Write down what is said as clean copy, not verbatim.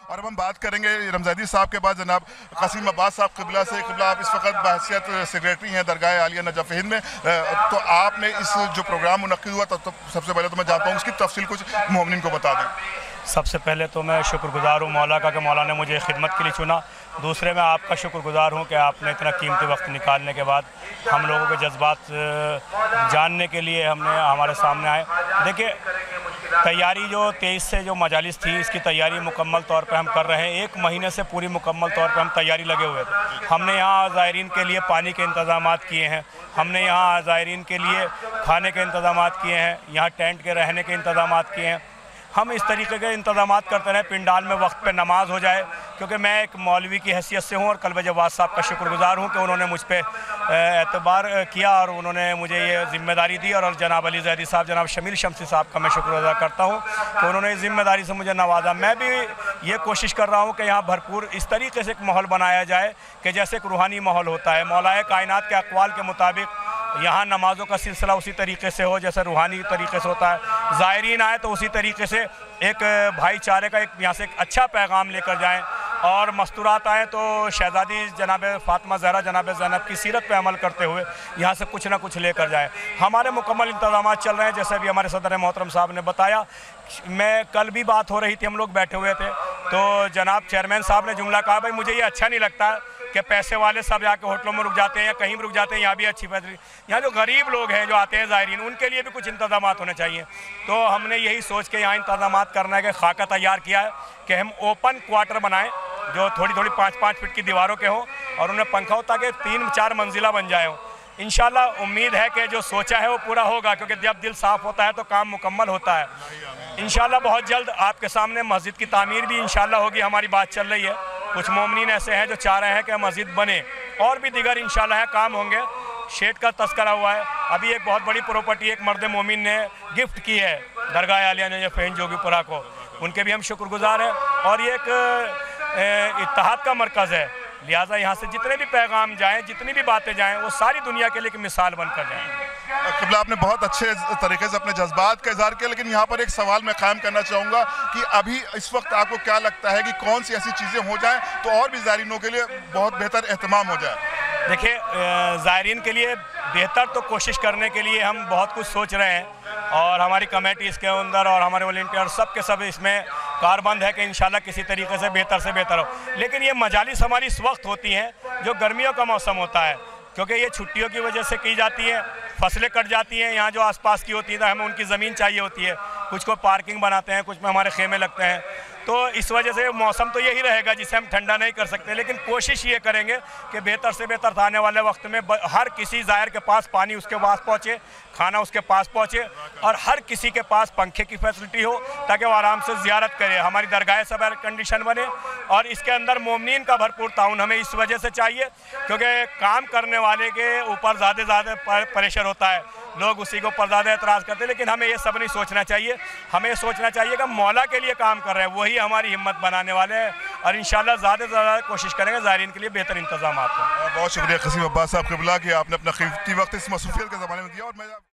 और अब हम बात करेंगे रमज़ैदी साहब के बाद जनाब कासिम अब्बास साहब क़िबला से। क़िबला, आप इस वक्त बहैसियत सेक्रेटरी हैं दरगाह आलिया नजफ़ हिंद में, तो आपने इस जो प्रोग्राम मुनक़्क़िद हुआ तो सबसे पहले तो मैं जानता हूँ उसकी तफसील कुछ मोमिनीन को बता दें। सबसे पहले तो मैं शुक्रगुज़ार हूँ मौला का कि मौला ने मुझे खिदमत के लिए चुना। दूसरे मैं आपका शुक्रगुज़ार हूँ कि आपने इतना कीमती वक्त निकालने के बाद हम लोगों के जज्बात जानने के लिए हमारे सामने आए। देखिए, तैयारी जो 23 से जो मजालिस थी, इसकी तैयारी मुकम्मल तौर पे हम कर रहे हैं। 1 महीने से पूरी मुकम्मल तौर पे हम तैयारी लगे हुए थे। हमने यहाँ ज़ायरीन के लिए पानी के इंतज़ामात किए हैं, हमने यहाँ ज़ायरीन के लिए खाने के इंतज़ामात किए हैं, यहाँ टेंट के रहने के इंतज़ामात किए हैं। हम इस तरीके के इंतज़ामात करते रहे पिंडाल में वक्त पे नमाज हो जाए, क्योंकि मैं एक मौलवी की हैसियत से हूँ और कल्ब जवाद साहब का शुक्रगुज़ार हूँ कि उन्होंने मुझ पर एतबार किया और उन्होंने मुझे ये ज़िम्मेदारी दी। और जनाब अली ज़ैदी साहब, जनाब शमील शमसी साहब का मैं शुक्र अदा करता हूँ कि उन्होंने इस ज़िम्मेदारी से मुझे नवाजा। मैं भी ये कोशिश कर रहा हूँ कि यहाँ भरपूर इस तरीके से एक माहौल बनाया जाए कि जैसे एक रूहानी माहौल होता है, मौलाए कायनात के अक़वाल के मुताबिक यहाँ नमाज़ों का सिलसिला उसी तरीके से हो जैसे रूहानी तरीके से होता है। ज़ायरीन आए तो उसी तरीके से एक भाईचारे का एक यहाँ से एक अच्छा पैगाम लेकर जाएं, और मस्तूरात आएँ तो शहज़ादी जनाब फ़ातिमा ज़हरा जनाब ज़ैनब की सीरत पे अमल करते हुए यहाँ से कुछ ना कुछ लेकर जाएँ। हमारे मुकम्मल इंतज़ामात चल रहे हैं, जैसे भी हमारे सदर मोहतरम साहब ने बताया। मैं कल भी बात हो रही थी, हम लोग बैठे हुए थे तो जनाब चेयरमैन साहब ने जुमला कहा, भाई मुझे ये अच्छा नहीं लगता कि पैसे वाले सब जाके होटलों में रुक जाते हैं या कहीं भी रुक जाते हैं, यहाँ भी अच्छी फैसिलिटी, यहाँ जो गरीब लोग हैं जो आते हैं ज़ायरीन, उनके लिए भी कुछ इंतज़ामात होने चाहिए। तो हमने यही सोच के यहाँ इंतज़ामात करने का खाका तैयार किया है कि हम ओपन क्वार्टर बनाएं जो थोड़ी 5-5 फीट की दीवारों के हों और उन्हें पंखा हो ताकि 3-4 मंजिला बन जाए हों। इंशाल्लाह उम्मीद है कि जो सोचा है वो पूरा होगा, क्योंकि जब दिल साफ़ होता है तो काम मुकम्मल होता है। इंशाल्लाह बहुत जल्द आपके सामने मस्जिद की तामीर भी इंशाल्लाह होगी, हमारी बात चल रही है। कुछ मोमिनीन ऐसे हैं जो चाह रहे हैं कि मस्जिद बने, और भी दीगर इंशाल्लाह है काम होंगे। शेड का तस्करा हुआ है, अभी एक बहुत बड़ी प्रॉपर्टी एक मर्द मोमिन ने गिफ्ट की है दरगाह आलिया नजफ़ हिंद जोगीपुरा को, उनके भी हम शुक्रगुज़ार हैं। और ये एक इत्तेहाद का मरकज़ है, लिहाजा यहाँ से जितने भी पैगाम जाएँ, जितनी भी बातें जाएँ, वो सारी दुनिया के लिए एक मिसाल बनकर जाएँ। क़िबला, आपने बहुत अच्छे तरीके से अपने जज्बात का इज़हार किया, लेकिन यहाँ पर एक सवाल मैं कायम करना चाहूँगा कि अभी इस वक्त आपको क्या लगता है कि कौन सी ऐसी चीज़ें हो जाएं तो और भी ज़ायरीनों के लिए बहुत बेहतर एहतमाम हो जाए? देखिए, ज़ायरीन के लिए बेहतर तो कोशिश करने के लिए हम बहुत कुछ सोच रहे हैं, और हमारी कमेटी इसके अंदर और हमारे वॉलंटियर सब के सब इसमें कारबंद है कि इंशाल्लाह किसी तरीके से बेहतर हो। लेकिन ये मजालिस हमारी इस वक्त होती हैं जो गर्मियों का मौसम होता है, क्योंकि ये छुट्टियों की वजह से की जाती है, फसलें कट जाती हैं, यहाँ जो आसपास की होती है तो हमें उनकी ज़मीन चाहिए होती है, कुछ को पार्किंग बनाते हैं, कुछ में हमारे खेमे लगते हैं। तो इस वजह से मौसम तो यही रहेगा जिसे हम ठंडा नहीं कर सकते, लेकिन कोशिश ये करेंगे कि बेहतर से बेहतर आने वाले वक्त में हर किसी ज़ायर के पास पानी उसके पास पहुँचे, खाना उसके पास पहुँचे, और हर किसी के पास पंखे की फैसिलिटी हो ताकि वो आराम से ज़ियारत करे। हमारी दरगाह सब एयर कंडीशन बने, और इसके अंदर मोमिनीन का भरपूर ताउन हमें इस वजह से चाहिए क्योंकि काम करने वाले के ऊपर ज़्यादा प्रेशर होता है, लोग उसी के ऊपर ज़्यादा एतराज़ करते हैं। लेकिन हमें ये सब नहीं सोचना चाहिए, हमें सोचना चाहिए कि मौला के लिए काम कर रहे हैं, वही हमारी हिम्मत बनाने वाले हैं, और इंशाल्लाह ज़्यादा से ज़्यादा कोशिश करेंगे ज़ायरीन के लिए बेहतर इंतज़ाम हो। बहुत शुक्रिया कासिम अब्बास साहब क़िबला कि आपने अपना कीमती वक्त इस मसरूफियत के ज़माने में दिया। और मैं